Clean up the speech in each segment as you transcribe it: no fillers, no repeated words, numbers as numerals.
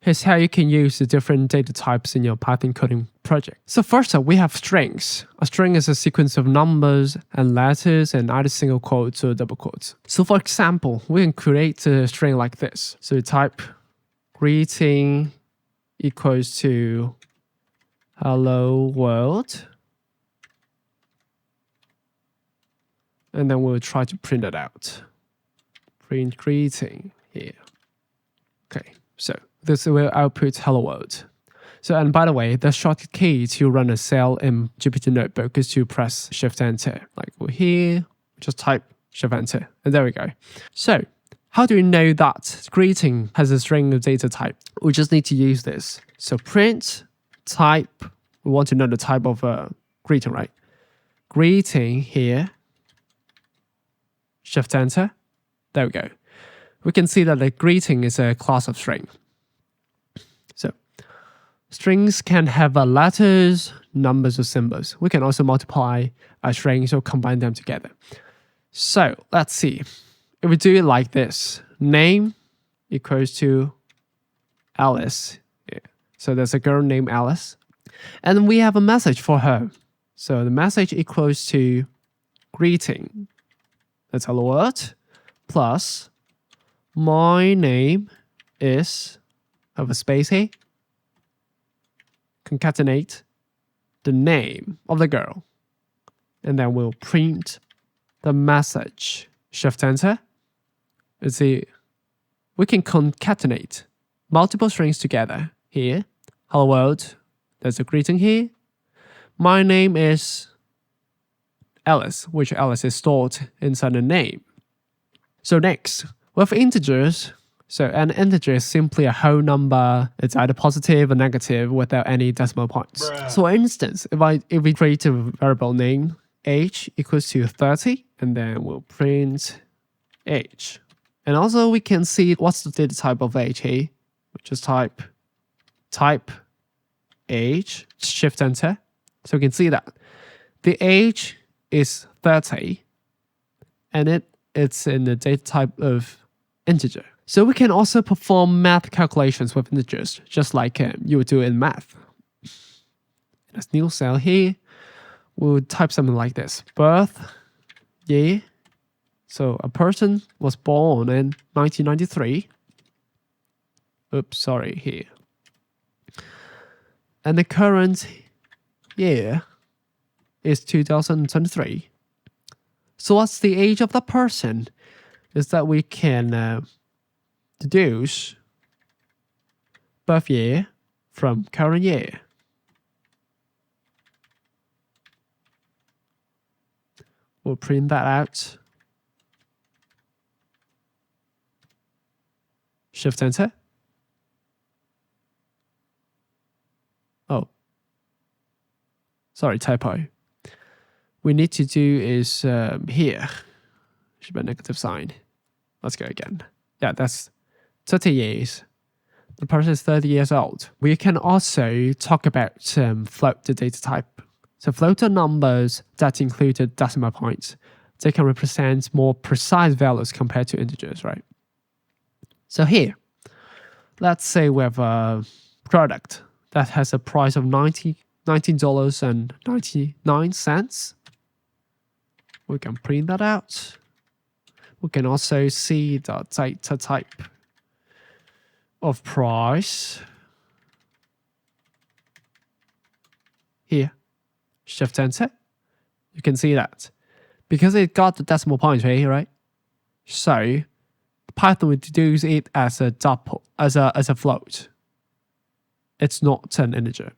here's how you can use the different data types in your Python coding project. So first up, we have strings. A string is a sequence of numbers and letters and either single quotes or double quotes. So for example, we can create a string like this. So we type greeting equals to hello world. And then we'll try to print it out. Print greeting here. Okay, so this will output hello world. So, and by the way, the shortcut key to run a cell in Jupyter Notebook is to press Shift Enter. Like we're here, just type Shift Enter, and there we go. So, how do we know that greeting has a string of data type? We just need to use this. So print type, we want to know the type of greeting, right? Greeting here, Shift Enter, there we go. We can see that the greeting is a class of string. So strings can have letters, numbers, or symbols. We can also multiply strings or combine them together. So let's see. If we do it like this, name equals to Alice. Yeah. So there's a girl named Alice. And we have a message for her. So the message equals to greeting. That's hello world. Plus, my name is, have a space here, concatenate the name of the girl. And then we'll print the message. Shift Enter. Let's see, we can concatenate multiple strings together here. Hello world, there's a greeting here. My name is Alice, which Alice is stored inside the name. So next, with integers, so an integer is simply a whole number. It's either positive or negative without any decimal points. So for instance, if we create a variable name, age equals to 30, and then we'll print age. And also we can see what's the data type of age here. We just type age, Shift Enter. So we can see that the age is 30, and it's in the data type of integer. So we can also perform math calculations with integers, just like you would do in math. In a new cell here, we'll type something like this. Birth year. So a person was born in 1993. Oops, sorry, here. And the current year is 2023. So what's the age of the person? Is that we can deduce birth year from current year. We'll print that out. Shift Enter. Oh, sorry, typo. We need to do is here. Should be a negative sign. Let's go again. Yeah, that's 30 years. The person is 30 years old. We can also talk about float the data type. So float are numbers that included decimal points. They can represent more precise values compared to integers, right? So here, let's say we have a product that has a price of $19.99. We can print that out. We can also see the data type of price here. Shift Enter. You can see that because it got the decimal points right here, right? So Python will deduce it as a double, as a float. It's not an integer.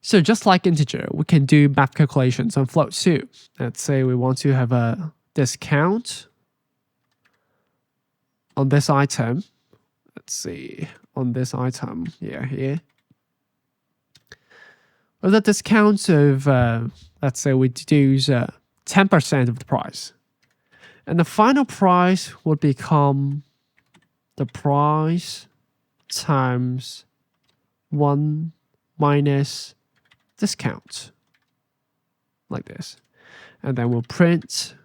So just like integer, we can do math calculations on floats too. Let's say we want to have a discount on this item. Let's see, on this item, yeah, here. With a discount of, let's say we deduce 10% of the price. And the final price would become the price times 1 minus discount, like this. And then we'll print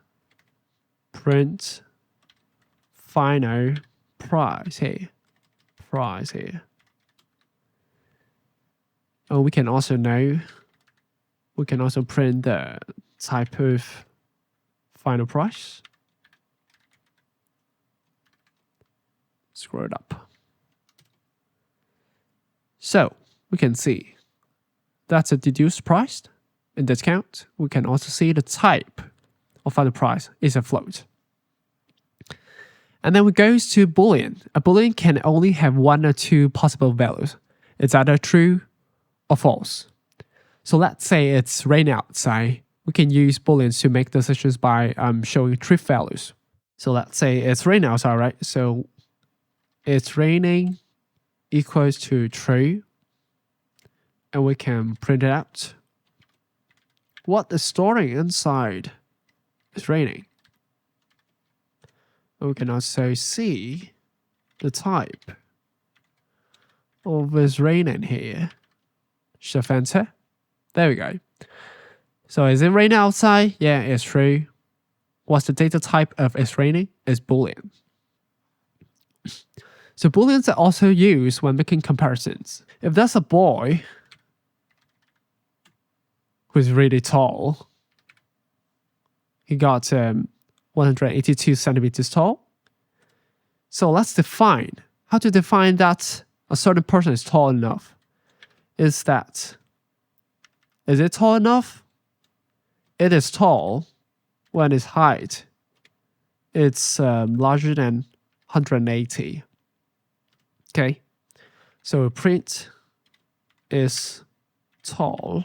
final price here. And we can also print the type of final price. Scroll it up. So we can see that's a deduced price and discount. We can also see the type of final price is a float. And then we go to Boolean. A Boolean can only have one or two possible values. It's either true or false. So let's say it's raining outside. We can use Booleans to make decisions by showing truth values. So let's say it's raining outside, right? So it's raining equals to true. And we can print it out. What is storing inside is raining. And we can also see the type of this raining here. Shift enter. There we go. So is it raining outside? Yeah, it's true. What's the data type of it's raining? It's Boolean. So Booleans are also used when making comparisons. If there's a boy who's really tall, he got 182 centimeters tall. So let's define how to define that a certain person is tall enough. Is it tall enough? It is tall when its height it's larger than 180. Okay, so print is tall,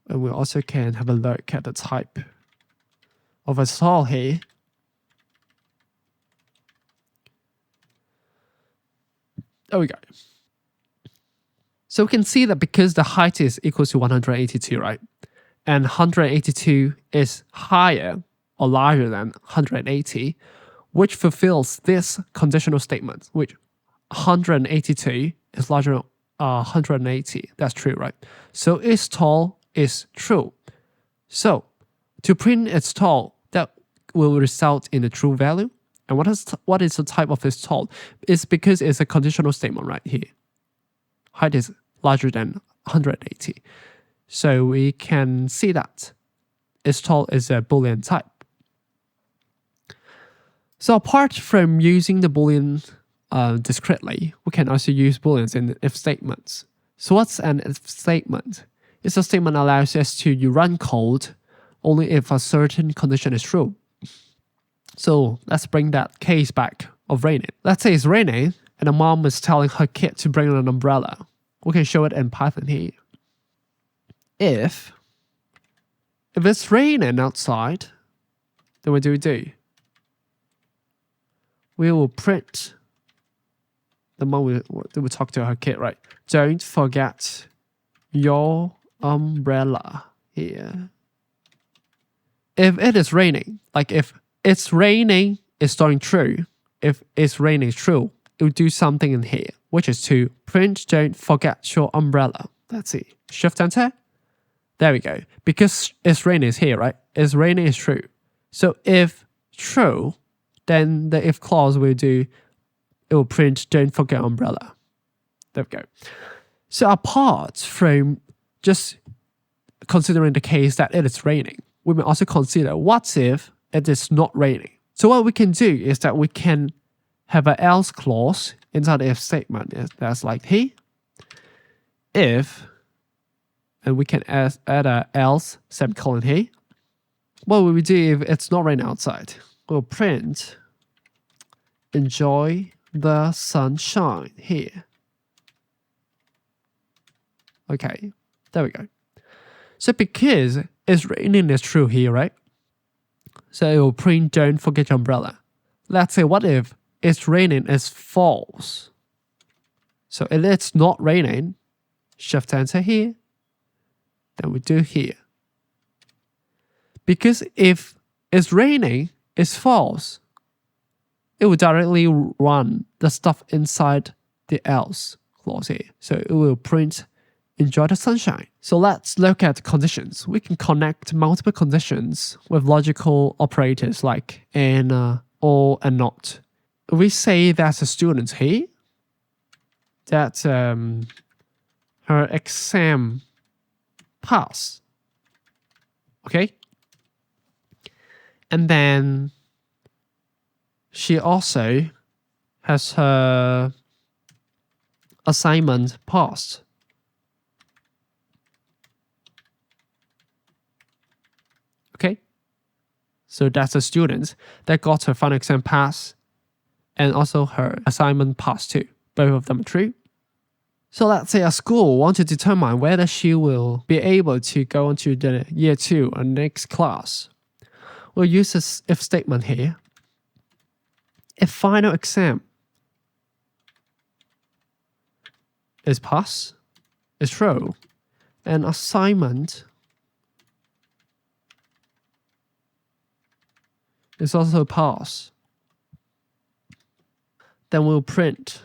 and we also can have a look at the type of a tall here. There we go. So we can see that because the height is equal to 182, right? And 182 is higher or larger than 180, which fulfills this conditional statement, which 182 is larger than 180. That's true, right? So it's tall is true. So to print it's tall, that will result in a true value. And what is the type of this tall? It's because it's a conditional statement right here. Height is larger than 180. So we can see that it's tall is a Boolean type. So apart from using the Boolean discretely, we can also use Booleans in if statements. So what's an if statement? It's a statement that allows us to run code only if a certain condition is true. So let's bring that case back of raining. Let's say it's raining and a mom is telling her kid to bring an umbrella. We can show it in Python here. If it's raining outside, then what do? We will print the mom will talk to her kid, right? Don't forget your umbrella here. If it is raining, like if it's raining, it's starting true. If it's raining is true, it will do something in here, which is to print don't forget your umbrella. Let's see. Shift enter. There we go. Because it's raining is here, right? It's raining is true. So if true, then the if clause will do, it will print don't forget umbrella. There we go. So apart from just considering the case that it is raining, we may also consider what if it is not raining. So what we can do is that we can have an else clause inside the if statement. That's like here. If, and we can add a else semicolon here. What will we do if it's not raining outside? We'll print enjoy the sunshine here. Okay, there we go. So because it's raining is true here, right? So it will print don't forget your umbrella. Let's say what if it's raining is false? So if it's not raining, shift enter here. Then we do here. Because if it's raining is false, it will directly run the stuff inside the else clause here. So it will print enjoy the sunshine. So let's look at conditions. We can connect multiple conditions with logical operators like and, or, and not. We say there's a student here that her exam pass. Okay? And then she also has her assignment passed. Okay? So that's a student that got her final exam pass and also her assignment passed too. Both of them are true. So let's say a school wants to determine whether she will be able to go into the year 2 or next class. We'll use this if statement here. If final exam is pass, is true, and assignment is also pass, then we'll print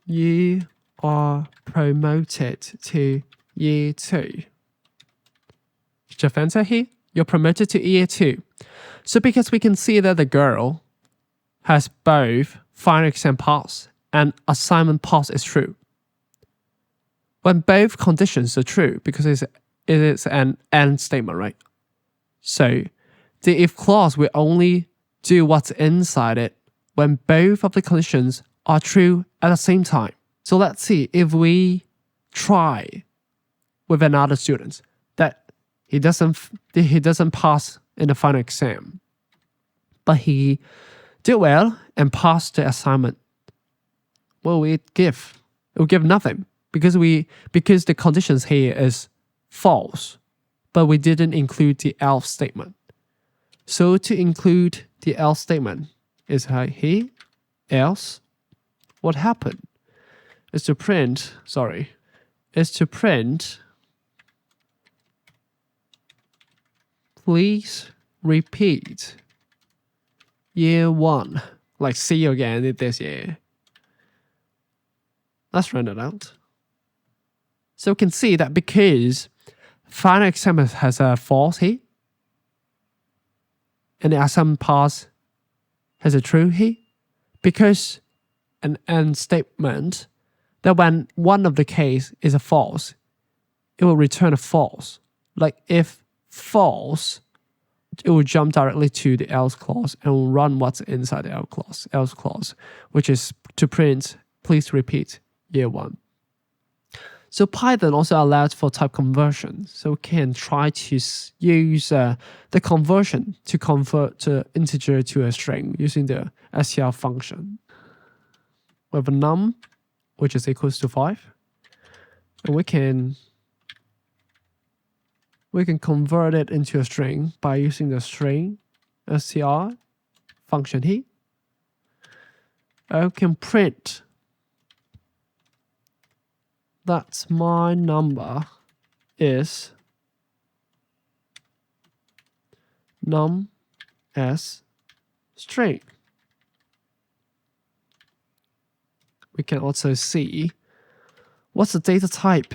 you are promoted to year 2. Shift enter here, you're promoted to year 2. So because we can see that the girl has both final exam pass and assignment pass is true. When both conditions are true, because it is an AND statement, right? So the if clause will only do what's inside it when both of the conditions are true at the same time. So let's see if we try with another student that he doesn't pass in the final exam, but he did well and passed the assignment. What will it give? It will give nothing because the conditions here is false, but we didn't include the else statement. So to include the else statement is here, else. What happened is to print, please repeat year 1. Like see you again this year. Let's run it out. So we can see that because final exam has a false here, and the assignment pass has a true here, because an AND statement, that when one of the case is a false, it will return a false. Like if false, it will jump directly to the else clause and will run what's inside the else clause, which is to print, please repeat year 1. So Python also allows for type conversion. So we can try to use the conversion to convert the integer to a string using the str function. We have a num, which is equals to 5. And we can convert it into a string by using the string str function here. I can print that my number is num as string. We can also see what's the data type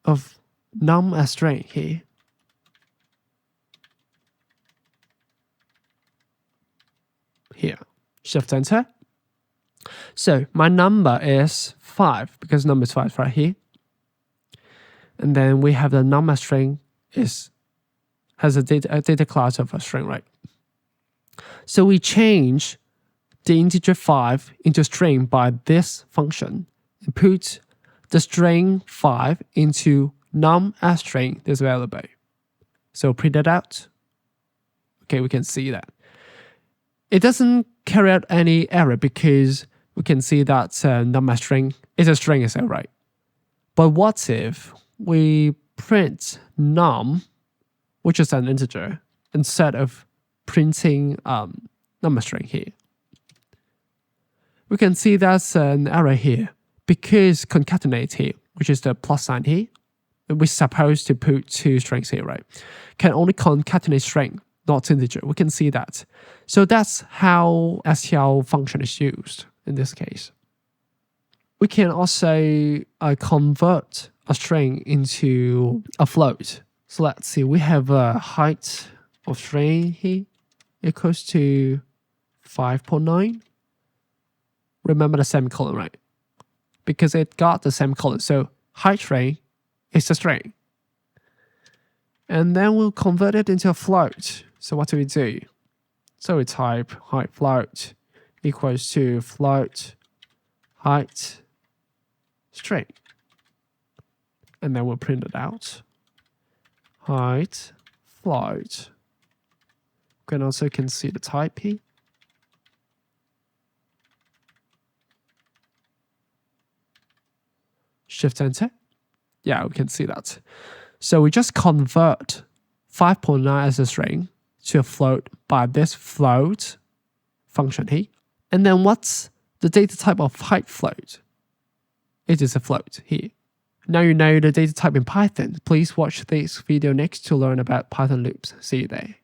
of num as string here. Here, shift enter. So my number is 5 because number is 5 right here. And then we have the num as string has a data class of a string, right? So we change the integer 5 into string by this function and put the string 5 into num as string, this variable. So print it out. Okay, we can see that. It doesn't carry out any error because we can see that num as string is a string itself, right? But what if we print num, which is an integer, instead of printing num as string here? We can see that's an error here because concatenate here, which is the plus sign here, we're supposed to put 2 strings here, right? Can only concatenate string, not integer. We can see that. So that's how str function is used in this case. We can also convert a string into a float. So let's see, we have a height of string here equals to 5.9. Remember the semicolon, right? because it got the same color. So height string is a string. And then we'll convert it into a float. So what do we do? So we type height float equals to float height string. And then we'll print it out. Height float. You can also see the typing. Shift enter. Yeah, we can see that. So we just convert 5.9 as a string to a float by this float function here. And then what's the data type of height float? It is a float here. Now you know the data type in Python. Please watch this video next to learn about Python loops. See you there.